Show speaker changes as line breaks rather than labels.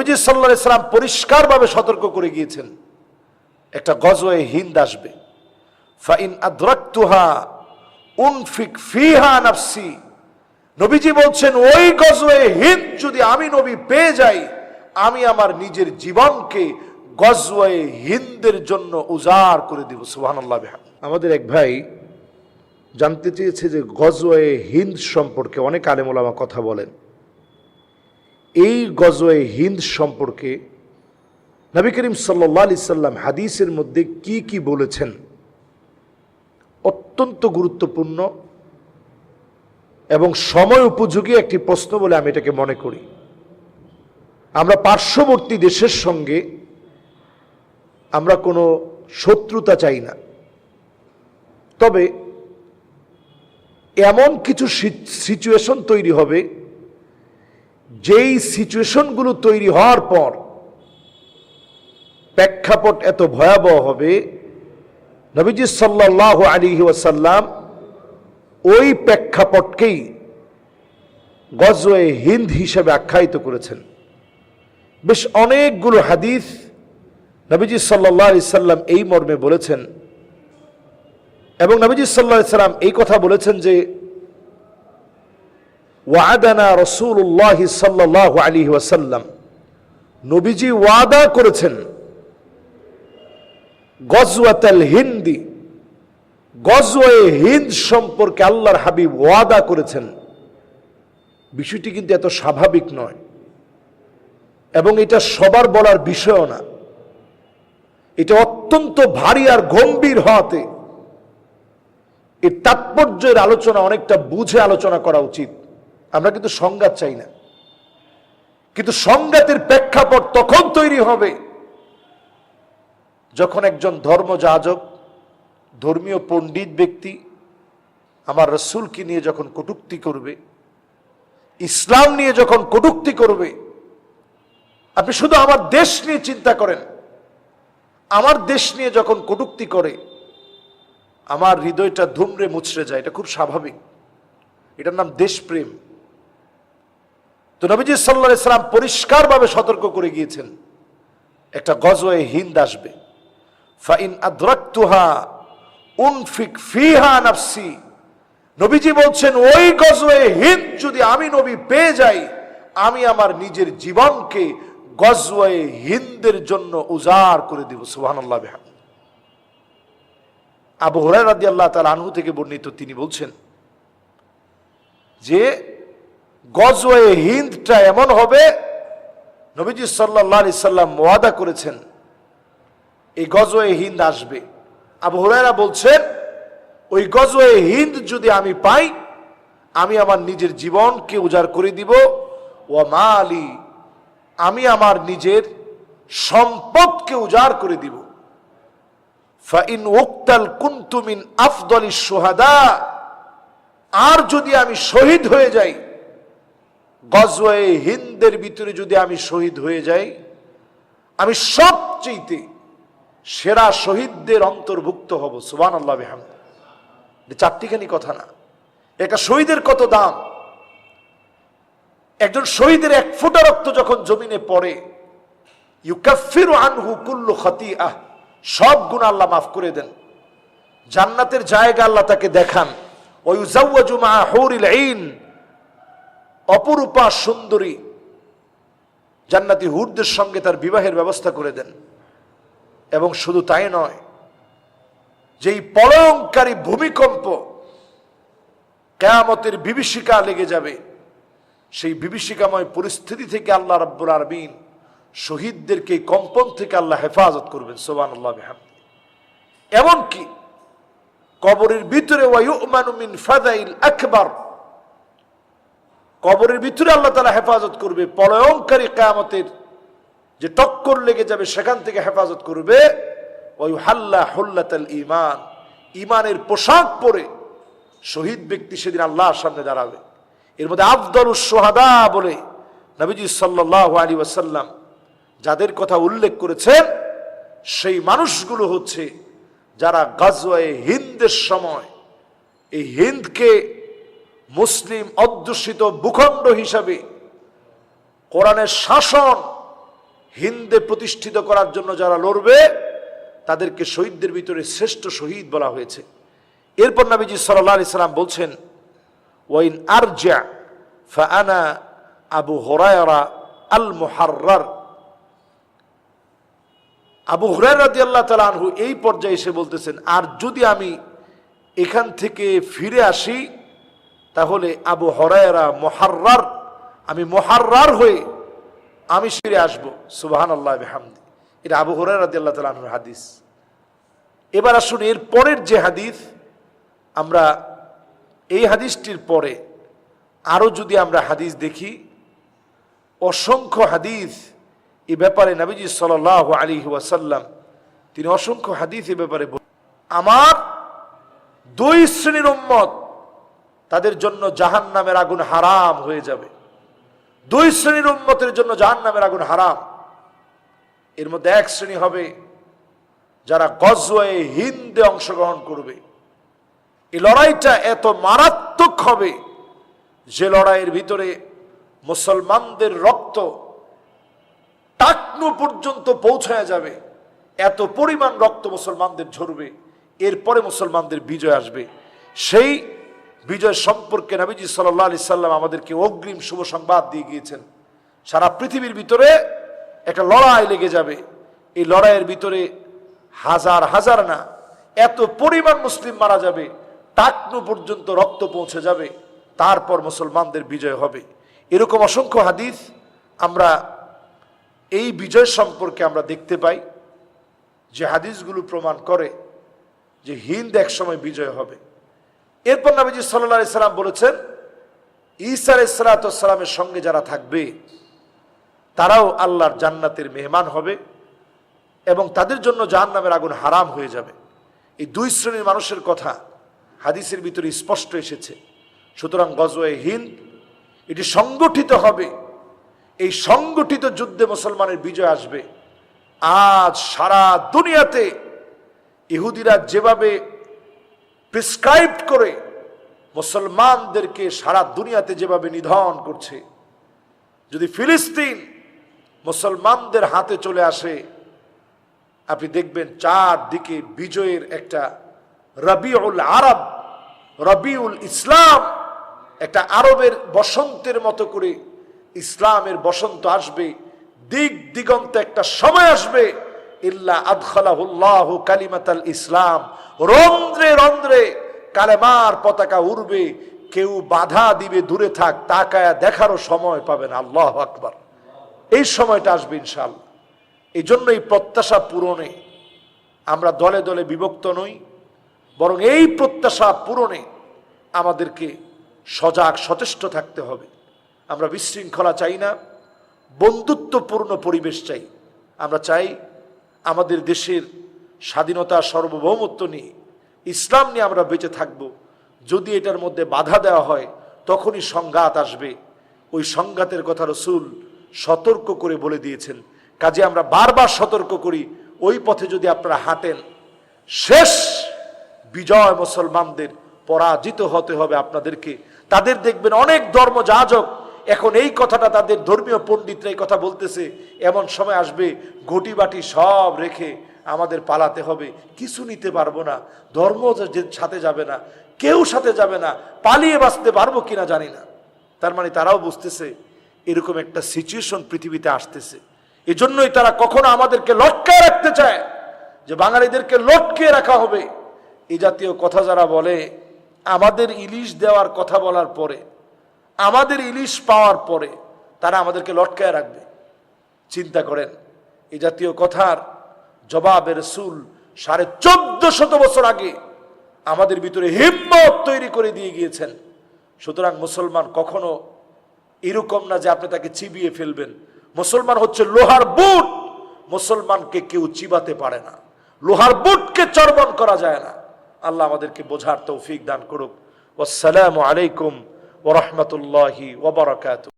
নবী সাল্লাল্লাহু আলাইহি সাল্লাম পরিষ্কারভাবে সতর্ক করে গিয়েছেন একটা গজওয়ে হিন্দ আসবে। ফাইন আদরাকতুহা উনফিক ফিহা নাফসি, নবীজি বলছেন ওই গজওয়ে হিন্দ যদি আমি নবী পেয়ে যাই, আমি আমার নিজের জীবনকে গজওয়ে হিন্দের জন্য উজাড় করে দিব। সুবহানাল্লাহ। আমাদের এক ভাই জানতে চেয়েছে যে গজওয়ে হিন্দ সম্পর্কে অনেক আলেম ওলামা কথা বলেন, এই গজওয়ে হিন্দ সম্পর্কে নবী করিম সাল্লাল্লাহু আলাইহি সাল্লাম হাদিসের মধ্যে কি কি বলেছেন, অত্যন্ত গুরুত্বপূর্ণ এবং সময় উপযোগী একটি প্রশ্ন বলে আমি এটাকে মনে করি। আমরা পার্শ্ববর্তী দেশের সঙ্গে আমরা কোনো শত্রুতা চাই না, তবে এমন কিছু সিচুয়েশন তৈরি হবে, যেই সিচুয়েশনগুলো তৈরি হওয়ার পর প্রেক্ষাপট এত ভয়াবহ হবে, নবীজি সাল্লাল্লাহু আলাইহি ওয়াসাল্লাম ওই প্রেক্ষাপটকেই গজওয়ে হিন্দ হিসেবে আখ্যায়িত করেছেন। বেশ অনেকগুলো হাদিস নবীজি সাল্লাল্লাহু আলাইহি সাল্লাম এই মর্মে বলেছেন, এবং নবীজি সাল্লাল্লাহু আলাইহি সাল্লাম এই কথা বলেছেন যে ওয়াদানা রাসূলুল্লাহ সাল্লাল্লাহু আলাইহি ওয়াসাল্লাম, নবীজি ওয়াদা করেছেন গজওয়াতুল হিন্দি, গজওয়ে হিন্দ সম্পর্কে আল্লাহর হাবিব ওয়াদা করেছেন। বিষয়টি কিন্তু এত স্বাভাবিক নয় এবং এটা সবার বলার বিষয়ও না, এটা অত্যন্ত ভারী আর গম্ভীর হওয়াতে এর তাৎপর্যের আলোচনা অনেকটা বুঝে আলোচনা করা উচিত। আমরা কিন্তু সংঘাত চাই না, কিন্তু সংঘাতের প্রেক্ষাপট তখন তৈরি হবে যখন একজন ধর্মযাজক, ধর্মীয় পণ্ডিত ব্যক্তি আমার রাসূলকে নিয়ে যখন কটূক্তি করবে, ইসলাম নিয়ে যখন কটূক্তি করবে। আপনি শুধু আমার দেশ নিয়ে চিন্তা করেন, আমার দেশ নিয়ে যখন কটূক্তি করে আমার হৃদয়টা ধুমড়ে মুচড়ে যায়, এটা খুব স্বাভাবিক, এটার নাম দেশপ্রেম। তো নবীজি সাল্লাল্লাহু আলাইহি সাল্লাম পরিষ্কারভাবে সতর্ক করে গিয়েছেন একটা গজওয়ে হিন্দ আসবে। ফাইন আদরাকতুহা উনফিক ফিহা নাফসি, নবীজি বলছেন ওই গজওয়ে হিন্দ যদি আমি নবী পেয়ে যাই, আমি আমার নিজের জীবনকে গজওয়ে হিন্দের জন্য উজাড় করে দিব। সুবহানাল্লাহ। আবু হুরায়রা রাদিয়াল্লাহু তাআলা আনহু থেকে বর্ণিত, তিনি বলছেন যে গজওয়ে হিন্দটা এমন হবে, নবীজি সাল্লাল্লাহু আলাইহি সাল্লাম ওয়াদা করেছেন এই গজওয়ে হিন্দ আসবে। আবু হুরায়রা বলছেন ওই গজওয়ে হিন্দ যদি আমি পাই, আমি আমার নিজের জীবনকে উজাড় করে দিব। ওয়া মালি, আমি আমার নিজের সম্পদকে উজাড় করে দিব। ফাইন উক্তাল কুনতু মিন আফদলিশ শুহাদা, আর যদি আমি শহীদ হয়ে যাই, গজওয়ে হিন্দের ভিতরে যদি আমি শহীদ হয়ে যাই, আমি সবচেয়ে সেরা শহীদদের অন্তর্ভুক্ত হব। সুবহানাল্লাহ বিহামদি। চারটিখানি কথা না, একটা শহীদের কত দাম। একজন শহীদের এক ফোঁটা রক্ত যখন জমিনে পড়ে, ইউকাফিরু আনহু কুল্লু খাতিআহ, সব গুনাহ আল্লাহ মাফ করে দেন, জান্নাতের জায়গা আল্লাহ তাকে দেখান। ওয়া ইউজাওয়াজু মা হুরিল আইন, অপরূপা সুন্দরী জান্নাতি হুরদের সঙ্গে তার বিবাহের ব্যবস্থা করে দেন। এবং শুধু তাই নয়, যেই প্রলয়ঙ্কারী ভূমিকম্প, কিয়ামতের বিভীষিকা লেগে যাবে, সেই বিভীষিকাময় পরিস্থিতি থেকে আল্লাহ রাব্বুল আলামিন শহীদদেরকে কম্পন থেকে আল্লাহ হেফাজত করবেন। সুবহানাল্লাহ বিহামদি। এমনকি কবরের ভিতরে ওয়া ইউমানু মিন ফাযাইল আকবার, কবরের ভিতরে আল্লাহ তাআলা হেফাজত করবে, প্রলয়ঙ্কারী কিয়ামতের যে টক্কর লেগে যাবে সেখান থেকে হেফাজত করবে। ওয়া ইউহাল্লা হুল্লাতাল ঈমান, ঈমানের পোশাক পরে শহীদ ব্যক্তি সেদিন আল্লাহর সামনে দাঁড়াবে। এর মধ্যে আফদলুশ শুহাদা বলে নবীজি সাল্লাল্লাহু আলাইহি ওয়াসাল্লাম যাদের কথা উল্লেখ করেছেন, সেই মানুষগুলো হচ্ছে যারা গজওয়ে হিন্দের সময় এই হিন্দকে মুসলিম অধ্যুষিত ভূখণ্ড হিসাবে কোরআনের শাসন হিন্দে প্রতিষ্ঠিত করার জন্য যারা লড়বে তাদেরকে শহীদদের ভিতরে শ্রেষ্ঠ শহীদ বলা হয়েছে। এরপর নবীজি সাল্লাল্লাহু আলাইহি সাল্লাম বলছেন, ওয়াইন আরজা ফাআনা আবু হুরায়রা আল মুহাররার। আবু হুরায়রা রাদিয়াল্লাহু তাআলা আনহু এই পর্যায়ে এসে বলতেছেন, আর যদি আমি এখান থেকে ফিরে আসি তাহলে আবু হুরায়রা মুহাররার, আমি মুহাররার হয়ে আমি ফিরে আসব। সুবহানাল্লাহ বিহামদি। এটা আবু হুরায়রা রাদিয়াল্লাহু তাআলা আনহুর হাদিস। এবার আসুন এর পরের যে হাদিস, আমরা এই হাদিসটির পরে আরো যদি আমরা হাদিস দেখি, অসংখ্য হাদিস এই ব্যাপারে নবীজি সাল্লাল্লাহু আলাইহি ওয়াসাল্লাম তিনি অসংখ্য হাদিস এই ব্যাপারে আমার দুই শ্রেণীর উম্মত, তাদের জন্য জাহান্নামের আগুন হারাম হয়ে যাবে। দুই শ্রেণীর উম্মতের জন্য জাহান্নামের আগুন হারাম। এর মধ্যে এক শ্রেণী হবে যারা গজওয়ে হিন্দে অংশগ্রহণ করবে। এই লড়াইটা এত মারাত্মক হবে যে লড়াইয়ের ভিতরে মুসলমানদের রক্ত টাকনু পর্যন্ত পৌঁছায় যাবে, এত পরিমাণ রক্ত মুসলমানদের ঝরবে। এরপরে মুসলমানদের বিজয় আসবে। সেই বিজয় সম্পর্কে নবীজি সাল্লাল্লাহু আলাইহি সাল্লাম আমাদেরকে অগ্রিম শুভ সংবাদ দিয়ে গিয়েছেন। সারা পৃথিবীর ভিতরে একটা লড়াই লেগে যাবে। এই লড়াইয়ের ভিতরে হাজার হাজার না, এত পরিমাণ মুসলিম মারা যাবে, টাকনু পর্যন্ত রক্ত পৌঁছে যাবে, তারপর মুসলমানদের বিজয় হবে। এরকম অসংখ্য হাদিস আমরা এই বিজয় সম্পর্কে আমরা দেখতে পাই, যে হাদিসগুলো প্রমাণ করে যে হিন্দ একসময় বিজয় হবে। এরপর নবীজি সাল্লাল্লাহু আলাইহি সাল্লাম বলেছেন, ঈসা আলাইহিস সালামের সঙ্গে যারা থাকবে তারাও আল্লাহর জান্নাতের মেহমান হবে এবং তাদের জন্য জাহান্নামের আগুন হারাম হয়ে যাবে। এই দুই শ্রেণীর মানুষের কথা হাদিসের ভিতরে স্পষ্ট এসেছে। সুতরাং গজওয়ে হিন্দ এটি সংগঠিত হবে। এই সংগঠিত যুদ্ধে মুসলমানের বিজয় আসবে। আজ সারা দুনিয়াতে ইহুদিরা যেভাবে প্রেসক্রাইব করে মুসলমানদেরকে সারা দুনিয়াতে যেভাবে নিধন করছে, যদি ফিলিস্তিন মুসলমানদের হাতে চলে আসে, আপনি দেখবেন চারদিকে বিজয়ের একটা রবিউল আরব, রবিউল ইসলাম, একটা আরবের বসন্তের মতো করে ইসলামের বসন্ত আসবে। দিক দিগন্তে একটা সময় আসবে, ইল্লা আদখালাহুল্লাহু কালিমাতাল ইসলাম, রন্ধ্রে রন্ধ্রে কালেমার পতাকা উড়বে। কেউ বাধা দিবে, দূরে থাক, তাকায়া দেখারও সময় পাবে না। আল্লাহু আকবার। এই সময়টা আসবে ইনশাআল্লাহ। এই জন্য এই প্রত্যাশা পূরণে আমরা দলে দলে বিভক্ত নই, বরং এই প্রত্যাশা পূরণে আমাদেরকে সজাগ সচেষ্ট থাকতে হবে। আমরা বিশৃঙ্খলা চাই না, বন্ধুত্বপূর্ণ পরিবেশ চাই। আমরা চাই আমাদের দেশের স্বাধীনতা, সার্বভৌমত্ব নিয়ে, ইসলাম নিয়ে আমরা বেঁচে থাকব। যদি এটার মধ্যে বাধা দেওয়া হয় তখনই সংঘাত আসবে। ওই সংঘাতের কথা রাসূল সতর্ক করে বলে দিয়েছেন। কাজে আমরা বারবার সতর্ক করি, ওই পথে যদি আপনারা হাঁটেন, শেষ বিজয় মুসলমানদের, পরাজিত হতে হবে আপনাদেরকে। তাদের দেখবেন অনেক ধর্মযাজক এখন এই কথাটা, তাদের ধর্মীয় পণ্ডিতরা এই কথা বলতেছে, এমন সময় আসবে ঘটি বাটি সব রেখে আমাদের পালাতে হবে, কিছু নিতে পারবো না, ধর্ম সাথে যাবে না, কেউ সাথে যাবে না, পালিয়ে বাঁচতে পারবো কিনা জানি না। তার মানে তারাও বুঝতেছে এরকম একটা সিচুয়েশন পৃথিবীতে আসতেছে। এজন্যই তারা কখনো আমাদেরকে লটকায় রাখতে চায়, যে বাঙালিদেরকে লটকিয়ে রাখা হবে। এই জাতীয় কথা যারা বলে, আমাদের ইলিশ দেওয়ার কথা বলার পরে, আমাদের ইলিশ পাওয়ার পরে তারা আমাদেরকে লটকায় রাখবে। চিন্তা করেন, এই জাতীয় কথার জবাবে রাসূল 1450 বছর আগে আমাদের ভিতরে হিম্মত তৈরি করে দিয়ে গিয়েছেন। সুতরাং মুসলমান কখনো এরকম না যে আপনি তাকে চিবিয়ে ফেলবেন। মুসলমান হচ্ছে লোহার বুট, মুসলমানকে কেউ চিবাতে পারে না, লোহার বুটকে চর্বণ করা যায় না। আল্লাহ আমাদেরকে বোঝার তৌফিক দান করুক। আসসালামু আলাইকুম ওয়া রাহমাতুল্লাহি ওয়া বারাকাতুহু।